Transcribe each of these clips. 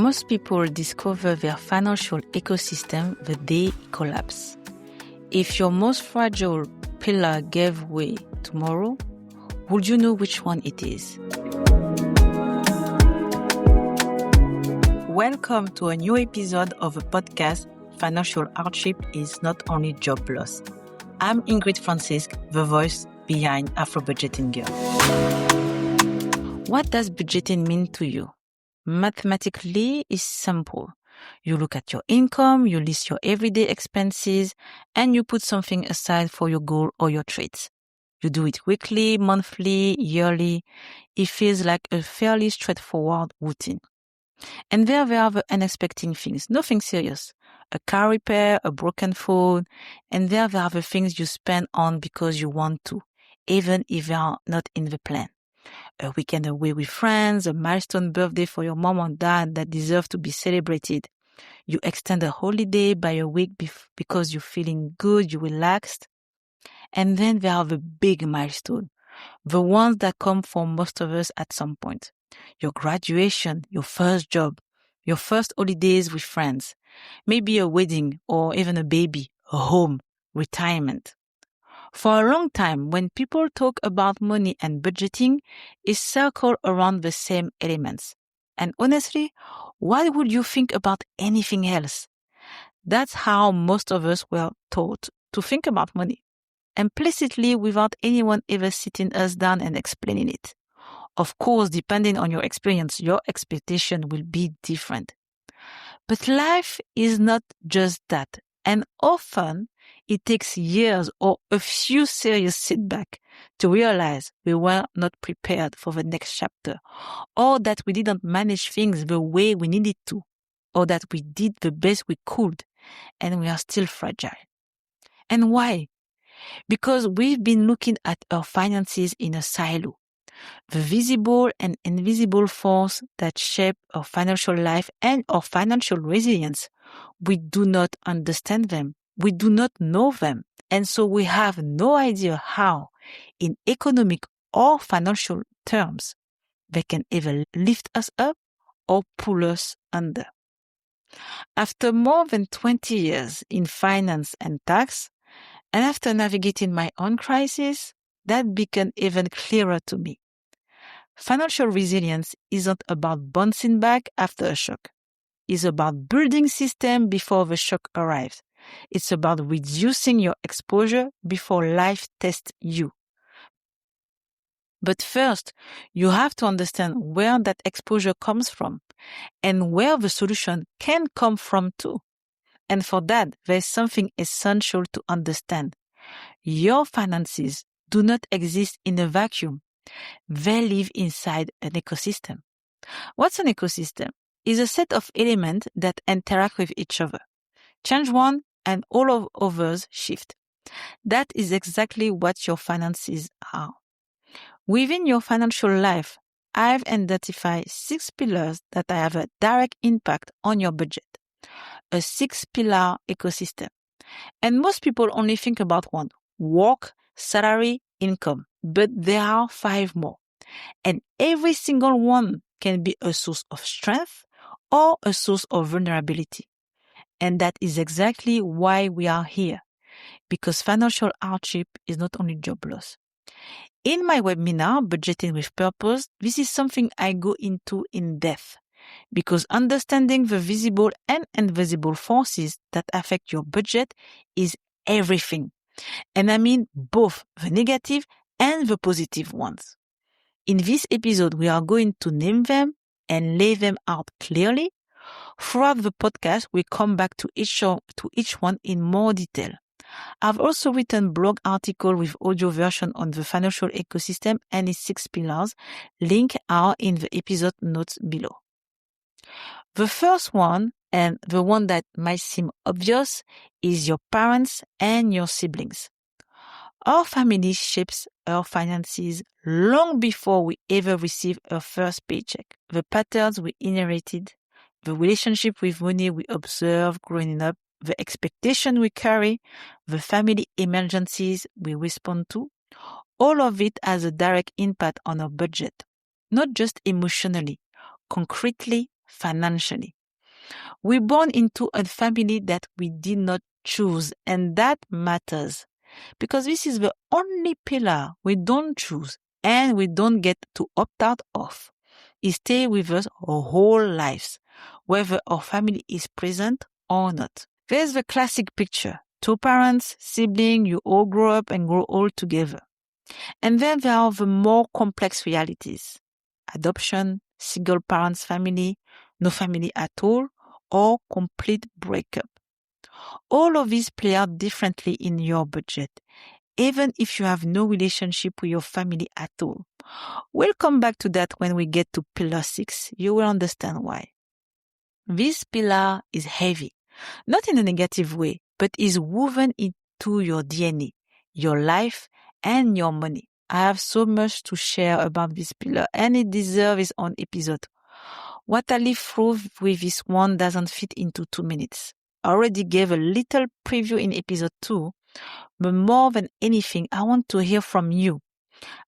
Most people discover their financial ecosystem the day it collapses. If your most fragile pillar gave way tomorrow, would you know which one it is? Welcome to a new episode of the podcast, Financial Hardship is Not Only Job Loss. I'm Ingrid Francisque, the voice behind AfroBudgetinGirl. What does budgeting mean to you? Mathematically, it's simple. You look at your income, you list your everyday expenses, and you put something aside for your goal or your traits. You do it weekly, monthly, yearly. It feels like a fairly straightforward routine. And there are the unexpected things, nothing serious. A car repair, a broken phone, and there are the things you spend on because you want to, even if they are not in the plan. A weekend away with friends, a milestone birthday for your mom or dad that deserve to be celebrated. You extend a holiday by a week because you're feeling good, you relaxed. And then there are the big milestones, the ones that come for most of us at some point. Your graduation, your first job, your first holidays with friends, maybe a wedding or even a baby, a home, retirement. For a long time, when people talk about money and budgeting, it's circled around the same elements. And honestly, why would you think about anything else? That's how most of us were taught to think about money, implicitly without anyone ever sitting us down and explaining it. Of course, depending on your experience, your expectation will be different. But life is not just that. And often, it takes years or a few serious setbacks to realize we were not prepared for the next chapter, or that we didn't manage things the way we needed to, or that we did the best we could, and we are still fragile. And why? Because we've been looking at our finances in a silo. The visible and invisible force that shape our financial life and our financial resilience, we do not understand them. We do not know them. And so we have no idea how, in economic or financial terms, they can either lift us up or pull us under. After more than 20 years in finance and tax, and after navigating my own crisis, that became even clearer to me. Financial resilience isn't about bouncing back after a shock. It's about building systems before the shock arrives. It's about reducing your exposure before life tests you. But first, you have to understand where that exposure comes from and where the solution can come from too. And for that, there's something essential to understand. Your finances do not exist in a vacuum. They live inside an ecosystem. What's an ecosystem? It's a set of elements that interact with each other. Change one and all of others shift. That is exactly what your finances are. Within your financial life, I've identified 6 pillars that have a direct impact on your budget. A 6-pillar ecosystem. And most people only think about one: work, salary, income. But there are 5 more. And every single one can be a source of strength or a source of vulnerability. And that is exactly why we are here. Because financial hardship is not only job loss. In my webinar, Budgeting with Purpose, this is something I go into in depth. Because understanding the visible and invisible forces that affect your budget is everything. And I mean both the negative and the positive ones. In this episode, we are going to name them and lay them out clearly. Throughout the podcast, we come back to each one in more detail. I've also written blog article with audio version on the financial ecosystem and its 6 pillars. Links are in the episode notes below. The first one, and the one that might seem obvious, is your parents and your siblings. Our family shapes our finances long before we ever receive our first paycheck. The patterns we inherited, the relationship with money we observe growing up, the expectation we carry, the family emergencies we respond to, all of it has a direct impact on our budget. Not just emotionally, concretely financially. We're born into a family that we did not choose, and that matters because this is the only pillar we don't choose and we don't get to opt out of. It stays with us our whole lives, whether our family is present or not. There's the classic picture. Two parents, siblings, you all grow up and grow old together. And then there are the more complex realities. Adoption, single parents family, no family at all, or complete breakup. All of these play out differently in your budget, even if you have no relationship with your family at all. We'll come back to that when we get to pillar 6. You will understand why. This pillar is heavy, not in a negative way, but is woven into your DNA, your life, and your money. I have so much to share about this pillar, and it deserves its own episode. What I live through with this one doesn't fit into 2 minutes. I already gave a little preview in episode 2, but more than anything, I want to hear from you.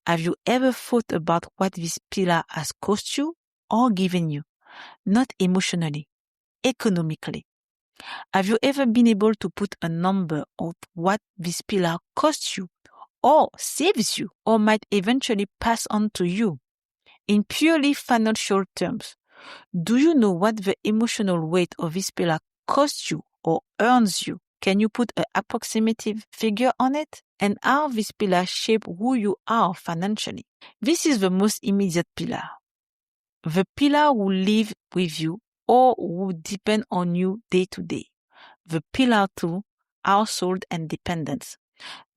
Have you ever thought about what this pillar has cost you or given you? Not emotionally, economically. Have you ever been able to put a number of what this pillar costs you or saves you or might eventually pass on to you? In purely financial terms, do you know what the emotional weight of this pillar costs you or earns you? Can you put an approximative figure on it? And how this pillar shape who you are financially? This is the most immediate pillar. The pillar will live with you or will depend on you day to day. The pillar 2, household and dependents,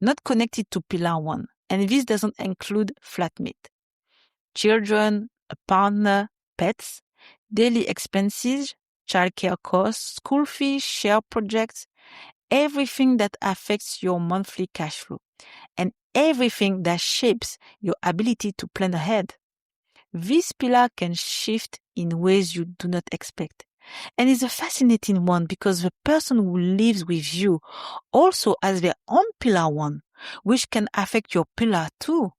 not connected to pillar 1. And this doesn't include flatmate. Children, a partner, pets, daily expenses, childcare costs, school fees, share projects, everything that affects your monthly cash flow, and everything that shapes your ability to plan ahead. This pillar can shift in ways you do not expect. And it's a fascinating one because the person who lives with you also has their own pillar 1, which can affect your pillar 2,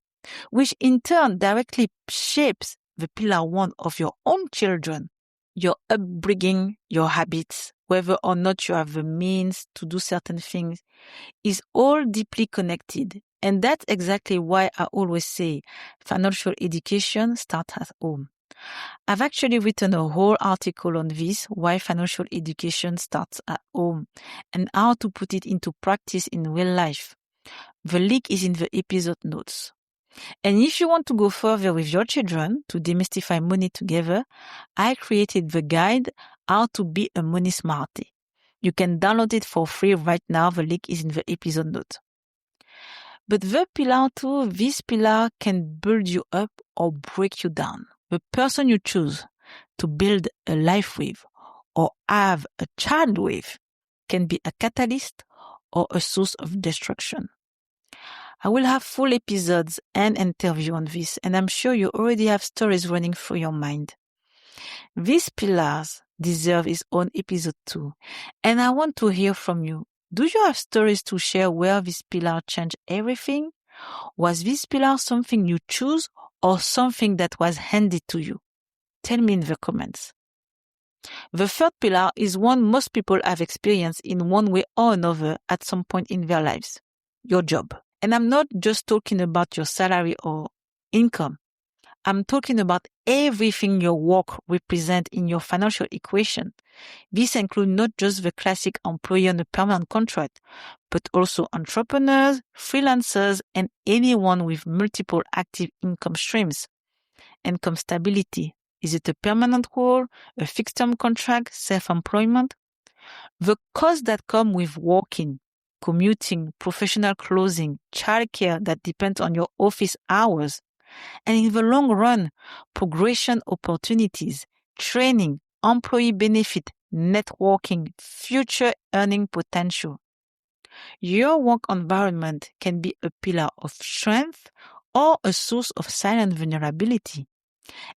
which in turn directly shapes the pillar 1 of your own children. Your upbringing, your habits, whether or not you have the means to do certain things, is all deeply connected. And that's exactly why I always say financial education starts at home. I've actually written a whole article on this, why financial education starts at home, and how to put it into practice in real life. The link is in the episode notes. And if you want to go further with your children to demystify money together, I created the guide, How to Be a Money Smarty. You can download it for free right now. The link is in the episode notes. But the pillar 2, this pillar can build you up or break you down. The person you choose to build a life with or have a child with can be a catalyst or a source of destruction. I will have full episodes and interview on this, and I'm sure you already have stories running through your mind. These pillars deserve its own episode too, and I want to hear from you. Do you have stories to share where this pillar changed everything? Was this pillar something you chose or something that was handed to you? Tell me in the comments. The third pillar is one most people have experienced in one way or another at some point in their lives. Your job. And I'm not just talking about your salary or income. I'm talking about everything your work represents in your financial equation. This includes not just the classic employee on a permanent contract, but also entrepreneurs, freelancers, and anyone with multiple active income streams. Income stability. Is it a permanent role, a fixed-term contract, self-employment? The costs that come with working, commuting, professional clothing, childcare that depends on your office hours, and in the long run, progression opportunities, training, employee benefit, networking, future earning potential. Your work environment can be a pillar of strength or a source of silent vulnerability,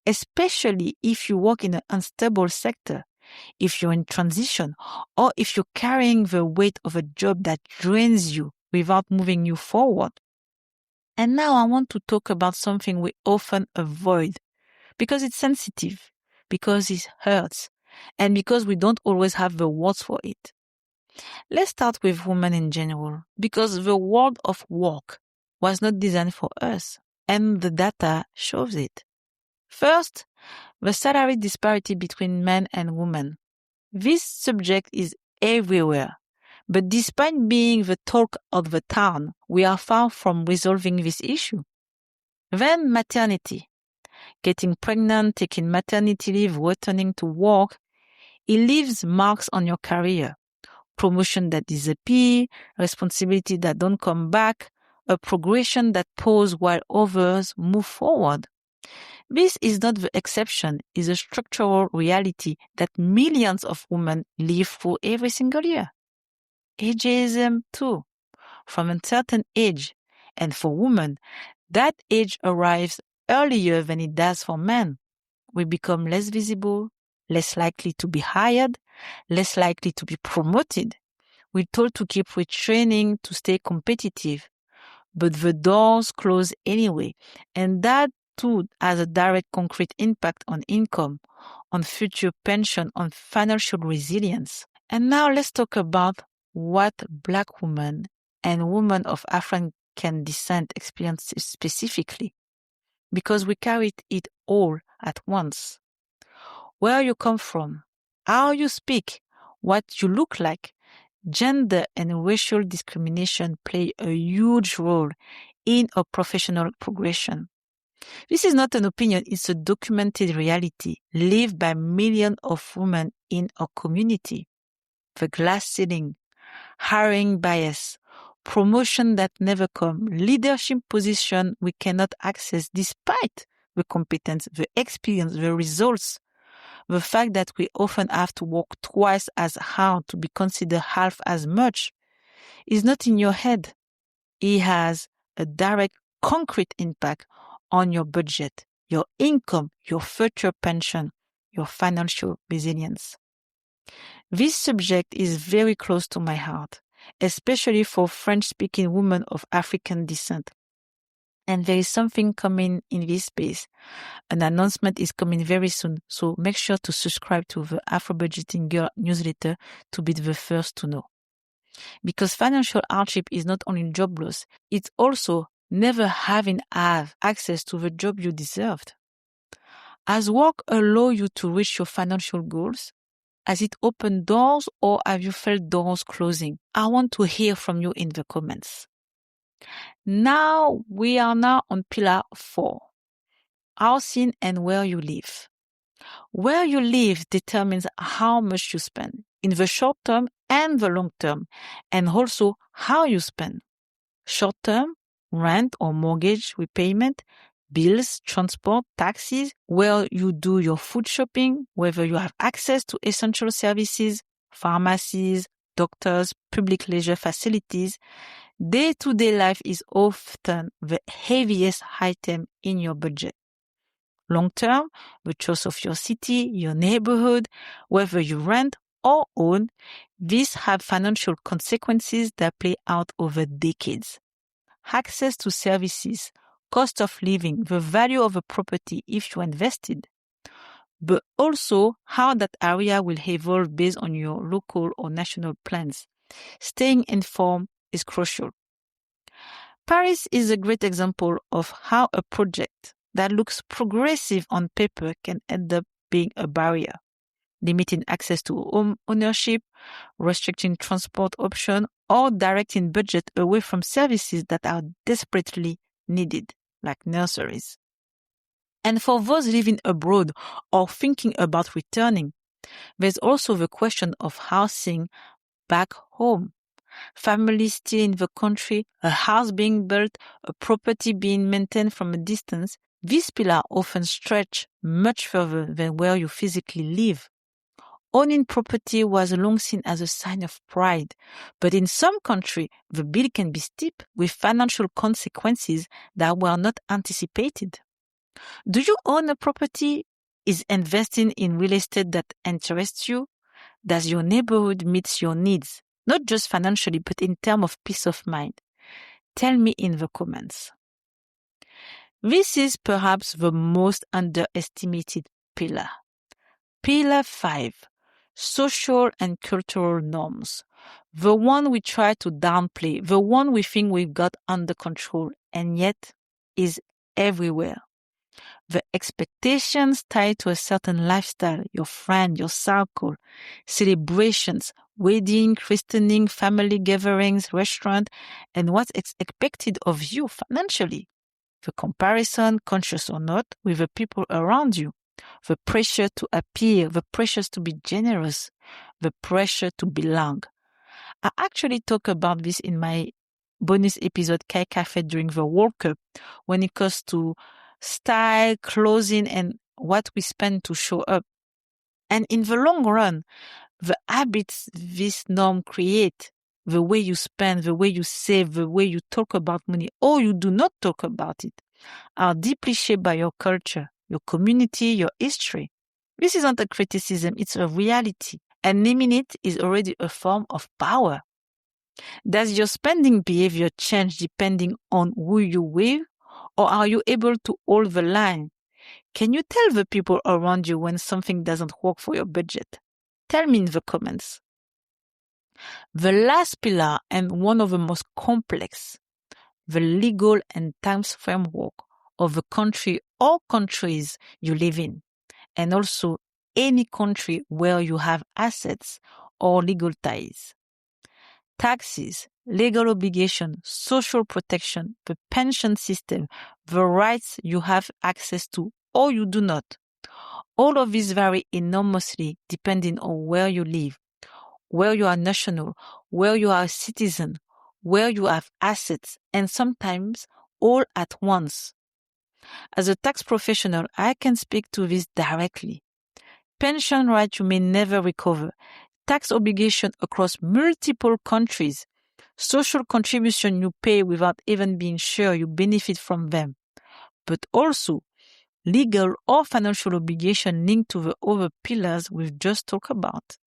especially if you work in an unstable sector, if you're in transition, or if you're carrying the weight of a job that drains you without moving you forward. And now I want to talk about something we often avoid because it's sensitive, because it hurts and because we don't always have the words for it. Let's start with women in general, because the world of work was not designed for us, and the data shows it. First, the salary disparity between men and women. This subject is everywhere, but despite being the talk of the town, we are far from resolving this issue. Then maternity. Getting pregnant, taking maternity leave, returning to work, it leaves marks on your career. Promotion that disappear, responsibility that don't come back, a progression that pauses while others move forward. This is not the exception, it's a structural reality that millions of women live through every single year. Ageism too, from a certain age, and for women, that age arrives earlier than it does for men. We become less visible, less likely to be hired, less likely to be promoted. We're told to keep retraining to stay competitive, but the doors close anyway, and that too has a direct concrete impact on income, on future pension, on financial resilience. And now let's talk about what Black women and women of African descent experience specifically, because we carry it all at once. Where you come from, how you speak, what you look like, gender and racial discrimination play a huge role in a professional progression. This is not an opinion, it's a documented reality lived by millions of women in our community. The glass ceiling, hiring bias, promotion that never come, leadership position we cannot access despite the competence, the experience, the results. The fact that we often have to work twice as hard to be considered half as much is not in your head. It has a direct, concrete impact on your budget, your income, your future pension, your financial resilience. This subject is very close to my heart, especially for French-speaking women of African descent. And there is something coming in this space. An announcement is coming very soon, so make sure to subscribe to the AfroBudgetinGirl newsletter to be the first to know. Because financial hardship is not only job loss, it's also never having access to the job you deserved. Has work allowed you to reach your financial goals? Has it opened doors, or have you felt doors closing? I want to hear from you in the comments. Now, we are on pillar 4. Housing and where you live. Where you live determines how much you spend in the short term and the long term, and also how you spend. Short term, rent or mortgage repayment, bills, transport, taxes, where you do your food shopping, whether you have access to essential services, pharmacies, doctors, public leisure facilities. Day-to-day life is often the heaviest item in your budget. Long term, the choice of your city, your neighborhood, whether you rent or own, these have financial consequences that play out over decades. Access to services, cost of living, the value of a property if you invested, but also how that area will evolve based on your local or national plans. Staying informed is crucial. Paris is a great example of how a project that looks progressive on paper can end up being a barrier, limiting access to home ownership, restricting transport options, or directing budget away from services that are desperately needed, like nurseries. And for those living abroad or thinking about returning, there's also the question of housing back home. Families still in the country, a house being built, a property being maintained from a distance, these pillars often stretch much further than where you physically live. Owning property was long seen as a sign of pride, but in some countries, the bill can be steep with financial consequences that were not anticipated. Do you own a property? Is investing in real estate that interests you? Does your neighborhood meet your needs? Not just financially, but in terms of peace of mind. Tell me in the comments. This is perhaps the most underestimated pillar. Pillar 5. Social and cultural norms. The one we try to downplay, the one we think we've got under control, and yet is everywhere. The expectations tied to a certain lifestyle, your friend, your circle, celebrations, wedding, christening, family gatherings, restaurant, and what's expected of you financially. The comparison, conscious or not, with the people around you. The pressure to appear, the pressure to be generous, the pressure to belong. I actually talk about this in my bonus episode Kai Cafe during the World Cup when it comes to style, clothing, and what we spend to show up. And in the long run, the habits this norm create, the way you spend, the way you save, the way you talk about money, or you do not talk about it, are deeply shaped by your culture, your community, your history. This isn't a criticism, it's a reality. And naming it is already a form of power. Does your spending behavior change depending on who you're with? Or are you able to hold the line? Can you tell the people around you when something doesn't work for your budget? Tell me in the comments. The last pillar, and one of the most complex, the legal and tax framework of the country or countries you live in, and also any country where you have assets or legal ties. Taxes, legal obligation, social protection, the pension system, the rights you have access to or you do not. All of these vary enormously depending on where you live, where you are national, where you are a citizen, where you have assets, and sometimes all at once. As a tax professional, I can speak to this directly. Pension right you may never recover, tax obligation across multiple countries, social contribution you pay without even being sure you benefit from them, but also legal or financial obligation linked to the other pillars we've just talked about.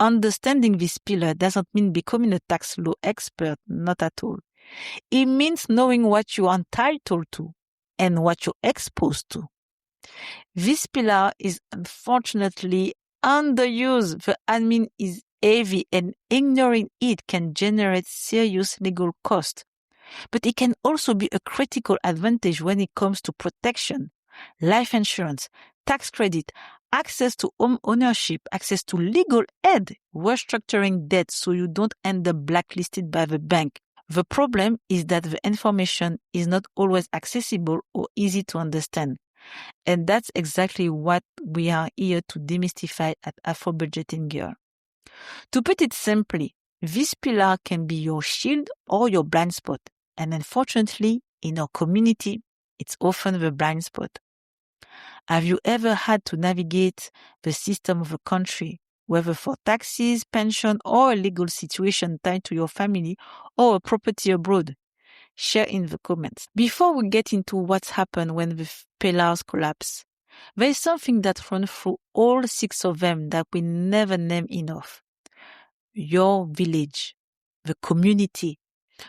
Understanding this pillar doesn't mean becoming a tax law expert, not at all. It means knowing what you are entitled to and what you're exposed to. This pillar is unfortunately underused. The admin is heavy and ignoring it can generate serious legal costs. But it can also be a critical advantage when it comes to protection, life insurance, tax credit, access to home ownership, access to legal aid, restructuring debt so you don't end up blacklisted by the bank. The problem is that the information is not always accessible or easy to understand. And that's exactly what we are here to demystify at AfroBudgetinGirl. To put it simply, this pillar can be your shield or your blind spot. And unfortunately, in our community, it's often the blind spot. Have you ever had to navigate the system of a country, whether for taxes, pension, or a legal situation tied to your family or a property abroad? Share in the comments. Before we get into what's happened when the pillars collapse, there is something that runs through all 6 of them that we never name enough. Your village, the community,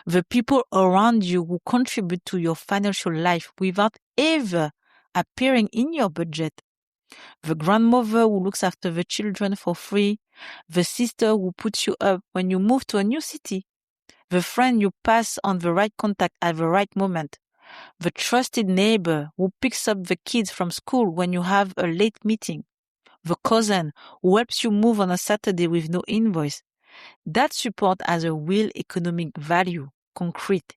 the people around you who contribute to your financial life without ever appearing in your budget. The grandmother who looks after the children for free, the sister who puts you up when you move to a new city, the friend you pass on the right contact at the right moment, the trusted neighbor who picks up the kids from school when you have a late meeting, the cousin who helps you move on a Saturday with no invoice. That support has a real economic value, concrete,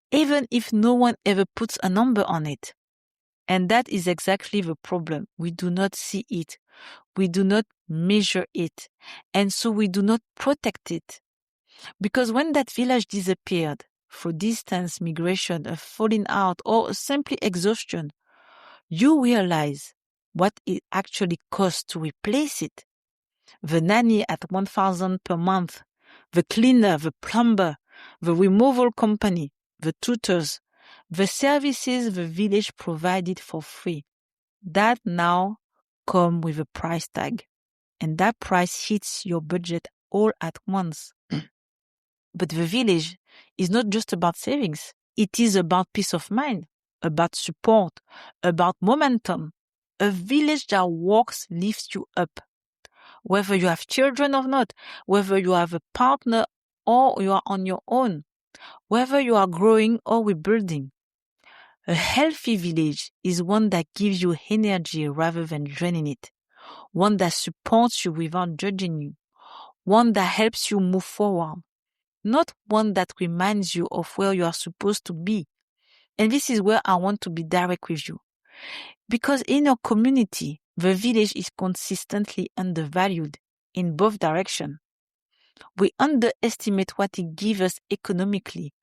even if no one ever puts a number on it. And that is exactly the problem. We do not see it. We do not measure it. And so we do not protect it. Because when that village disappeared, for distance, migration, a falling out, or simply exhaustion, you realize what it actually costs to replace it. The nanny at $1,000 per month, the cleaner, the plumber, the removal company, the tutors, the services the village provided for free. That now come with a price tag. And that price hits your budget all at once. But the village is not just about savings. It is about peace of mind, about support, about momentum. A village that works lifts you up. Whether you have children or not, whether you have a partner or you are on your own, whether you are growing or rebuilding. A healthy village is one that gives you energy rather than draining it, one that supports you without judging you, one that helps you move forward, not one that reminds you of where you are supposed to be. And this is where I want to be direct with you. Because in your community, the village is consistently undervalued in both directions. We underestimate what it gives us economically.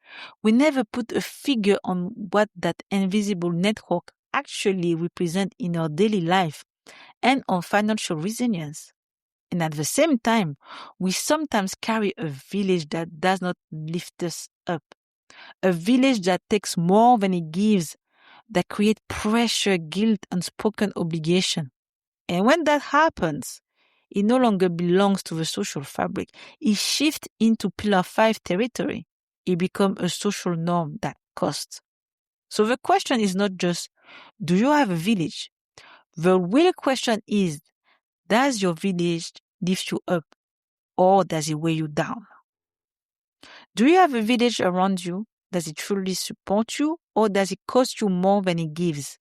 We never put a figure on what that invisible network actually represents in our daily life and on financial resilience. And at the same time, we sometimes carry a village that does not lift us up. A village that takes more than it gives, that creates pressure, guilt, unspoken obligation. And when that happens, it no longer belongs to the social fabric. It shifts into Pillar 5 territory. It becomes a social norm that costs. So the question is not just, do you have a village? The real question is, does your village lift you up or does it weigh you down? Do you have a village around you? Does it truly support you or does it cost you more than it gives?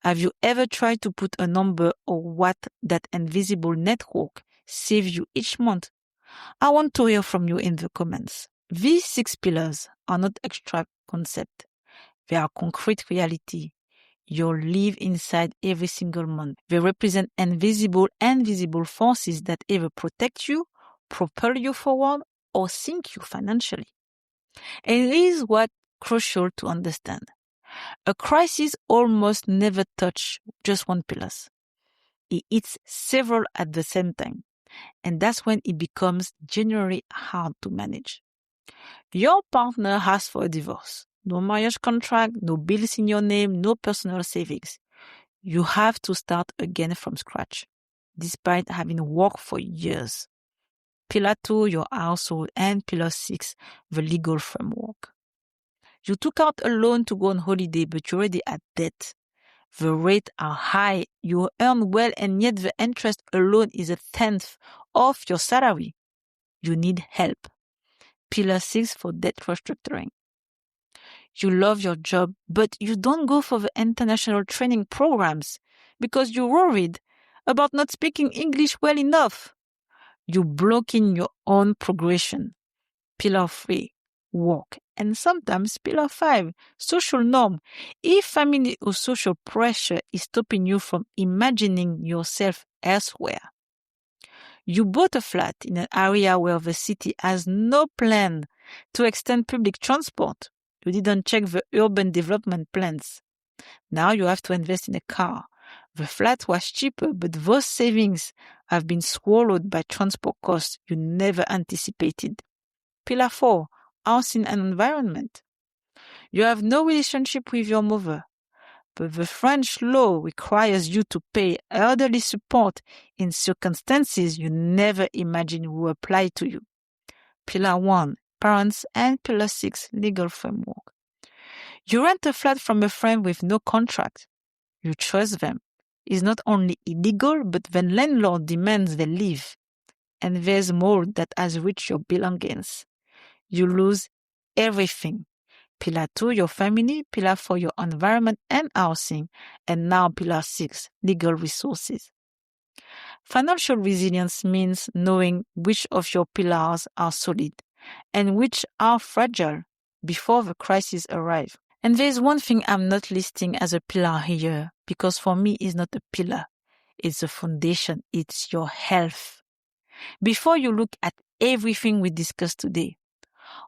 Have you ever tried to put a number on what that invisible network saves you each month? I want to hear from you in the comments. These 6 pillars are not abstract concepts. They are concrete reality. You live inside every single month. They represent invisible and visible forces that either protect you, propel you forward, or sink you financially. And it is what's crucial to understand. A crisis almost never touches just one pillar. It hits several at the same time. And that's when it becomes generally hard to manage. Your partner asks for a divorce. No marriage contract, no bills in your name, no personal savings. You have to start again from scratch, despite having worked for years. Pillar 2, your household, and Pillar 6, the legal framework. You took out a loan to go on holiday, but you're already at debt. The rates are high, you earn well, and yet the interest alone is 1/10 of your salary. You need help. Pillar 6 for debt restructuring. You love your job, but you don't go for the international training programs because you're worried about not speaking English well enough. You block in your own progression. Pillar 3, work. And sometimes Pillar 5, social norm. If family or social pressure is stopping you from imagining yourself elsewhere. You bought a flat in an area where the city has no plan to extend public transport. You didn't check the urban development plans. Now you have to invest in a car. The flat was cheaper, but those savings have been swallowed by transport costs you never anticipated. Pillar 4, housing and environment. You have no relationship with your mother, but the French law requires you to pay elderly support in circumstances you never imagined will apply to you. Pillar 1, parents, and Pillar 6, legal framework. You rent a flat from a friend with no contract. You trust them. It's not only illegal, but the landlord demands they leave. And there's more that has reached your belongings. You lose everything. Pillar 2, your family. Pillar 4, your environment and housing. And now Pillar 6, legal resources. Financial resilience means knowing which of your pillars are solid and which are fragile before the crisis arrives. And there's one thing I'm not listing as a pillar here, because for me it's not a pillar. It's a foundation. It's your health. Before you look at everything we discussed today,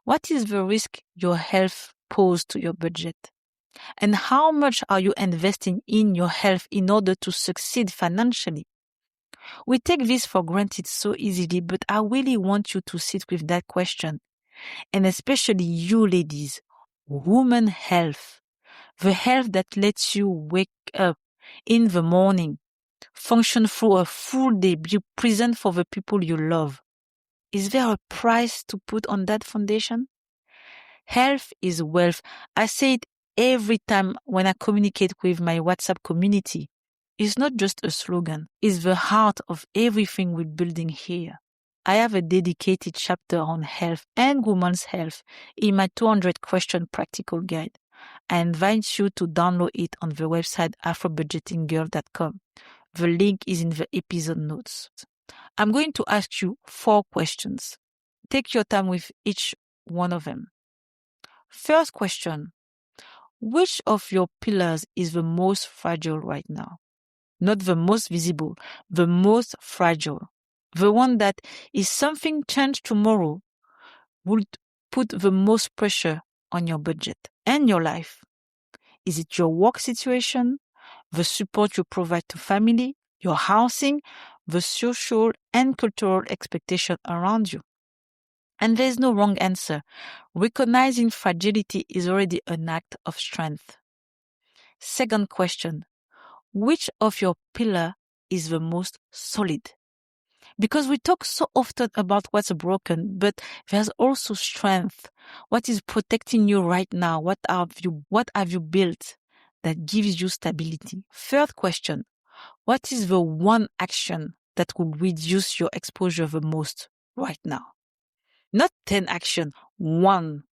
what is the risk your health poses to your budget? And how much are you investing in your health in order to succeed financially? We take this for granted so easily, but I really want you to sit with that question. And especially you ladies, woman health. The health that lets you wake up in the morning, function through a full day, be present for the people you love. Is there a price to put on that foundation? Health is wealth. I say it every time when I communicate with my WhatsApp community. is not just a slogan, it's the heart of everything we're building here. I have a dedicated chapter on health and women's health in my 200-question practical guide. I invite you to download it on the website AfroBudgetinGirl.com. The link is in the episode notes. I'm going to ask you 4 questions. Take your time with each one of them. First question, which of your pillars is the most fragile right now? Not the most visible, the most fragile. The one that if something changed tomorrow would put the most pressure on your budget and your life. Is it your work situation, the support you provide to family, your housing, the social and cultural expectation around you? And there is no wrong answer. Recognizing fragility is already an act of strength. Second question, which of your pillar is the most solid? Because we talk so often about what's broken, but there's also strength. What is protecting you right now? What have you built that gives you stability? Third question, what is the one action that will reduce your exposure the most right now? Not 10 actions, one.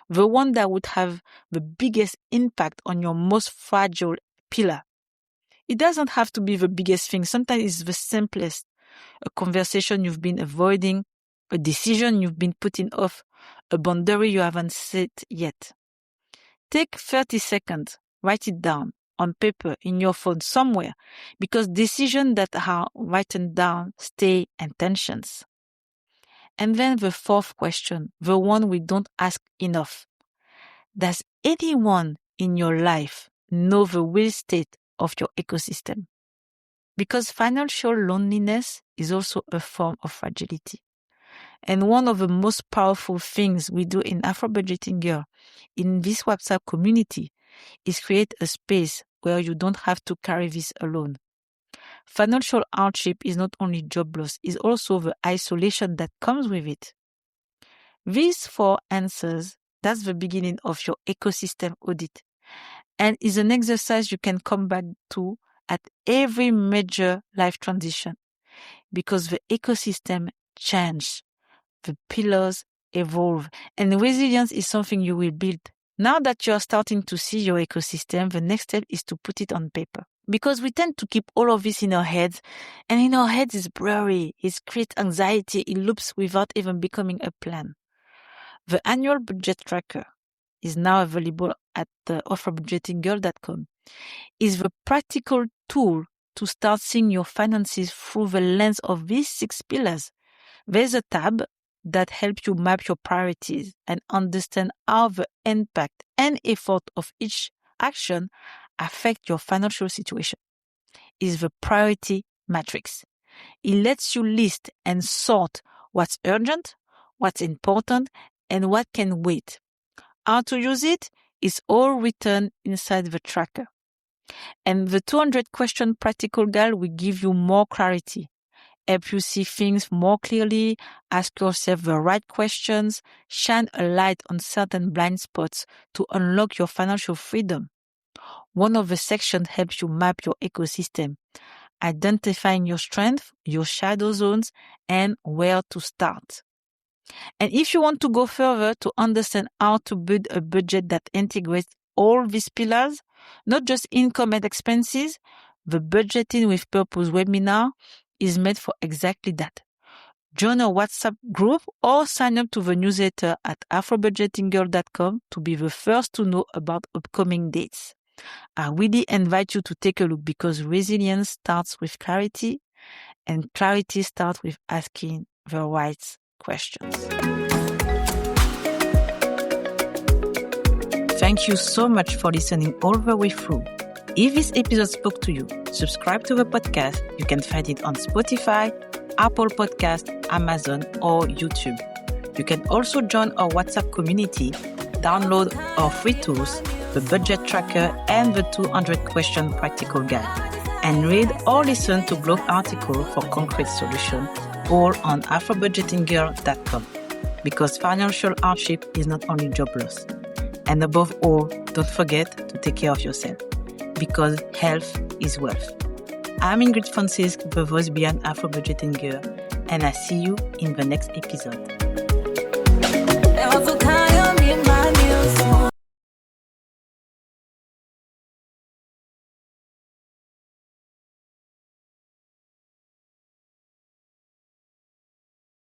The one that would have the biggest impact on your most fragile pillar. It doesn't have to be the biggest thing. Sometimes it's the simplest. A conversation you've been avoiding, a decision you've been putting off, a boundary you haven't set yet. Take 30 seconds, write it down on paper, in your phone, somewhere, because decisions that are written down stay intentions. And then the fourth question, the one we don't ask enough. Does anyone in your life know the real state of your ecosystem? Because financial loneliness is also a form of fragility. And one of the most powerful things we do in AfroBudgetinGirl, in this WhatsApp community, is create a space where you don't have to carry this alone. Financial hardship is not only job loss, it's also the isolation that comes with it. These 4 answers, that's the beginning of your ecosystem audit, and is an exercise you can come back to at every major life transition, because the ecosystem changes, the pillars evolve, and resilience is something you will build. Now that you're starting to see your ecosystem, the next step is to put it on paper. Because we tend to keep all of this in our heads, and in our heads it's blurry, it creates anxiety, it loops without even becoming a plan. The annual budget tracker is now available at AfroBudgetinGirl.com. Is the practical tool to start seeing your finances through the lens of these 6 pillars. There's a tab that helps you map your priorities and understand how the impact and effort of each action affect your financial situation. Is the priority matrix. It lets you list and sort what's urgent, what's important, and what can wait. How to use it is all written inside the tracker. And the 200-question practical guide will give you more clarity, help you see things more clearly, ask yourself the right questions, shine a light on certain blind spots to unlock your financial freedom. One of the sections helps you map your ecosystem, identifying your strengths, your shadow zones, and where to start. And if you want to go further to understand how to build a budget that integrates all these pillars, not just income and expenses, the Budgeting with Purpose webinar is made for exactly that. Join our WhatsApp group or sign up to the newsletter at AfroBudgetinGirl.com to be the first to know about upcoming dates. I really invite you to take a look because resilience starts with clarity and clarity starts with asking the right questions. Thank you so much for listening all the way through. If this episode spoke to you, subscribe to the podcast. You can find it on Spotify, Apple Podcasts, Amazon, or YouTube. You can also join our WhatsApp community, download our free tools, the budget tracker, and the 200-question practical guide, and read or listen to blog articles for concrete solutions, all on AfroBudgetinGirl.com. Because financial hardship is not only job loss. And above all, don't forget to take care of yourself, because health is wealth. I'm Ingrid Francisque, the voice behind AfroBudgetinGirl, and I see you in the next episode.